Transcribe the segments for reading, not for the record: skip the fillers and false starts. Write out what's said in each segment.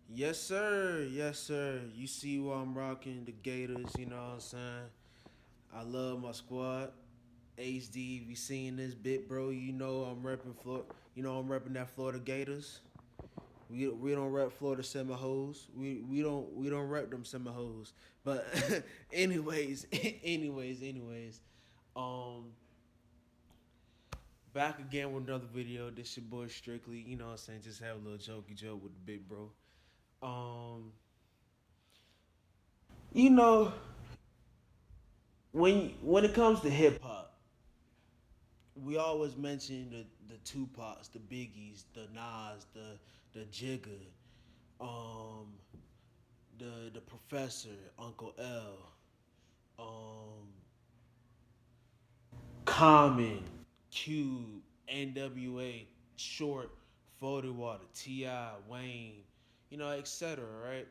Yes, sir. Yes, sir. You see why I'm rocking the Gators, you know what I'm saying? I love my squad. HD, if you seeing this bit, bro, you know I'm repping Florida. You know I'm repping that Florida Gators. We don't rep Florida Seminoles. We don't rep them Seminoles. But anyways, anyways. Um, back again with another video. This your boy Strictly. You know what I'm saying? Just have a little jokey joke with the big bro. Um, you know, when it comes to hip hop, we always mention the Tupacs, the Biggies, the Nas, the Jigga, um, the Professor, Uncle L, um, Common, Cube, NWA, Short, 40 Water, T.I., Wayne, etc. Right?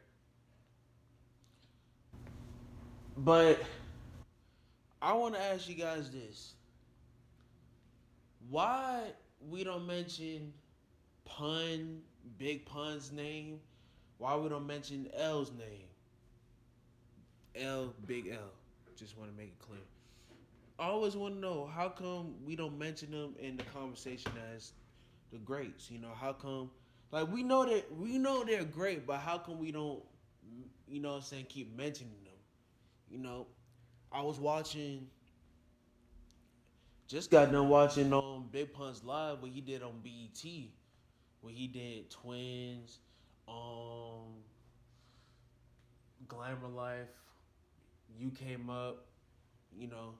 But I want to ask you guys this: why we don't mention Pun, Big Pun's name? Why we don't mention L's name? L, Big L. Just want to make it clear. I always want to know how come we don't mention them in the conversation as the greats. How come? Like we know they're great, but how come we don't? What I'm saying, keep mentioning them. You know, I was watching. Just got done watching Big Pun's live what he did on BET, where he did Twins, um, Glamour Life. You came up, you know,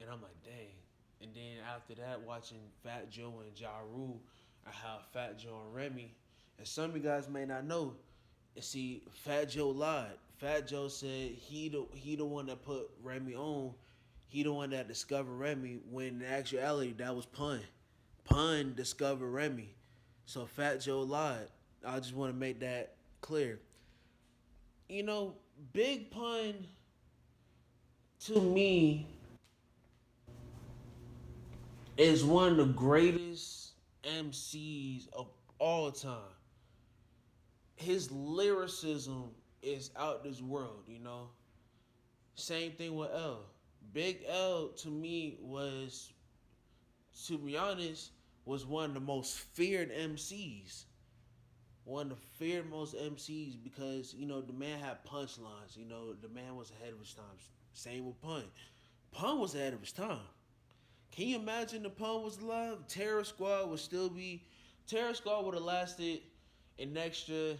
and I'm like, dang. And then after that, watching Fat Joe and Ja Rule, I have Fat Joe and Remy. And some of you guys may not know. And see, Fat Joe lied. Fat Joe said he the one that put Remy on. He the one that discovered Remy. When in actuality, that was Pun. Pun discovered Remy. So Fat Joe lied. I just want to make that clear. You know, Big Pun to me is one of the greatest MCs of all time. His lyricism is out this world. Same thing with L. Big L to me was, to be honest, was one of the most feared MCs. One of the feared most MCs because, the man had punchlines. The man was ahead of his time. Same with Pun. Pun was ahead of his time. Can you imagine the Pun was alive? Terror Squad would still be. Terror Squad would have lasted an extra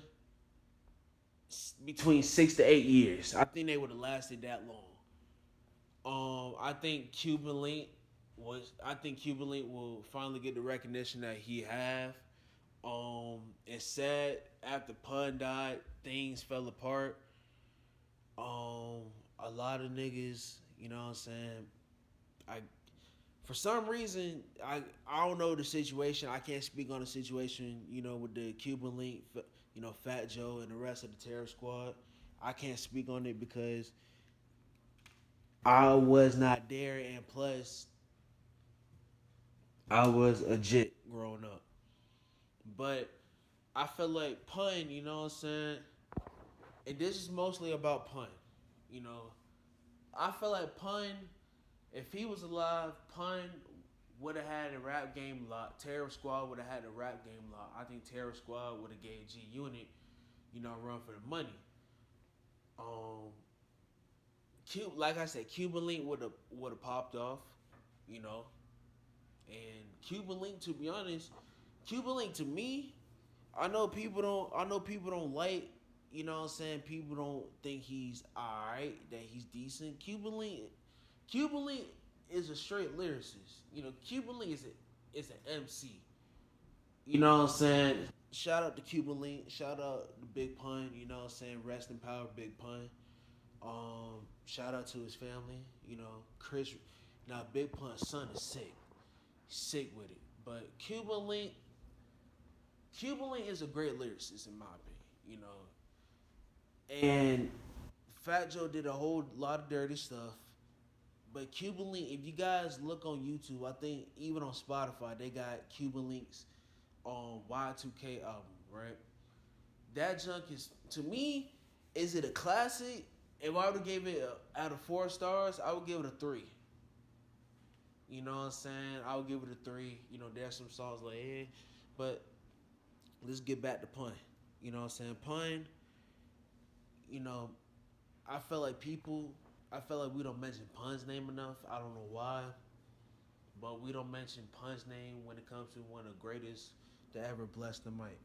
between 6 to 8 years. I think they would have lasted that long. I think Cuban Link was. I think Cuban Link will finally get the recognition that he have. It's sad after Pun died, things fell apart. A lot of niggas, you know what I'm saying. I For some reason, I don't know the situation. I can't speak on the situation, with the Cuban Link, Fat Joe and the rest of the Terror Squad. I can't speak on it because I was not there, and plus, I was a jit growing up. But I feel like Pun, you know what I'm saying? And this is mostly about Pun, you know. I feel like Pun, if he was alive, Pun would have had a rap game lot. Terror Squad would have had a rap game lot. I think Terror Squad would have gave G Unit, run for the money. Um, like I said, Cuban Link would have popped off, you know. And Cuban Link, to be honest, Cuban Link to me, I know people don't like, what I'm saying, people don't think he's alright, that he's decent. Cuban Link is a straight lyricist. Cuban Link is an MC. You know what I'm saying? Shout out to Cuban Link. Shout out to Big Pun. You know what I'm saying? Rest in power, Big Pun. Shout out to his family. Chris. Now Big Pun's son is sick. Sick with it. But Cuban Link is a great lyricist in my opinion. And Fat Joe did a whole lot of dirty stuff. But Cuban Link, if you guys look on YouTube, I think even on Spotify, they got Cuban Link's Y2K album, right? that junk is, to me, is it a classic? If I would have gave it out of 4 stars, I would give it a 3. You know what I'm saying? I would give it a 3. You know, there's some songs like, hey, but let's get back to Pun. You know what I'm saying? Pun, you know, I feel like people, I feel like we don't mention Pun's name enough. I don't know why, but we don't mention Pun's name when it comes to one of the greatest to ever bless the mic.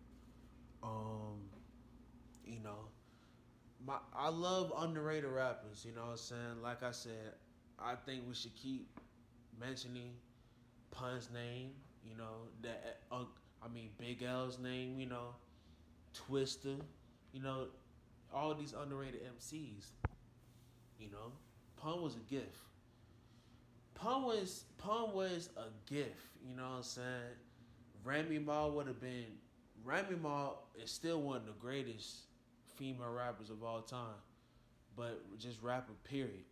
Um, you know, I love underrated rappers. You know what I'm saying? Like I said, I think we should keep mentioning Pun's name. You know that. I mean Big L's name. You know, Twister. You know, all these underrated MCs. You know, Pun was a gift. Pun was a gift. You know what I'm saying? Remy Ma would have been. Remy Ma is still one of the greatest female rappers of all time, but just rapper period.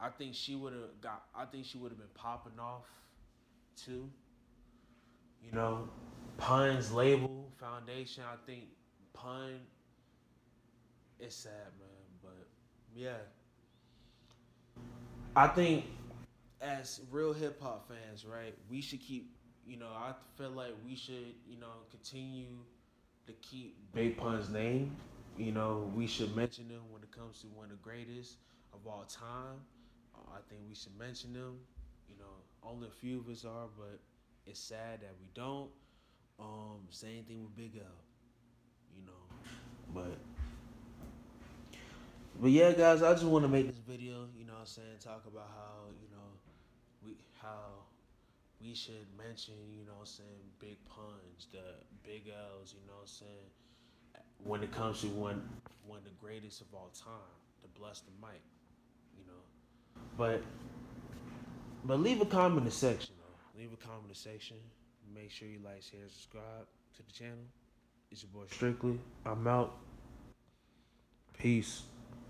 I think she would have got. I think she would have been popping off too. You know, Pun's label foundation. I think Pun is sad, man, but yeah, I think as real hip hop fans, right, we should keep. You know, I feel like we should. You know, continue to keep Big Pun's name. You know, we should mention him when it comes to one of the greatest of all time. I think we should mention them. You know, only a few of us are, but it's sad that we don't. Same thing with Big L. You know, but yeah, guys, I just want to make this video. You know, what I'm saying, talk about how we how we should mention. You know, what I'm saying, big puns, the big L's. You know, what I'm saying, when it comes to one of the greatest of all time, to bless the mic. You know, but leave a comment in the section though. Leave a comment in the section. Make sure you like, share, subscribe to the channel. It's your boy Strictly. I'm out. Peace.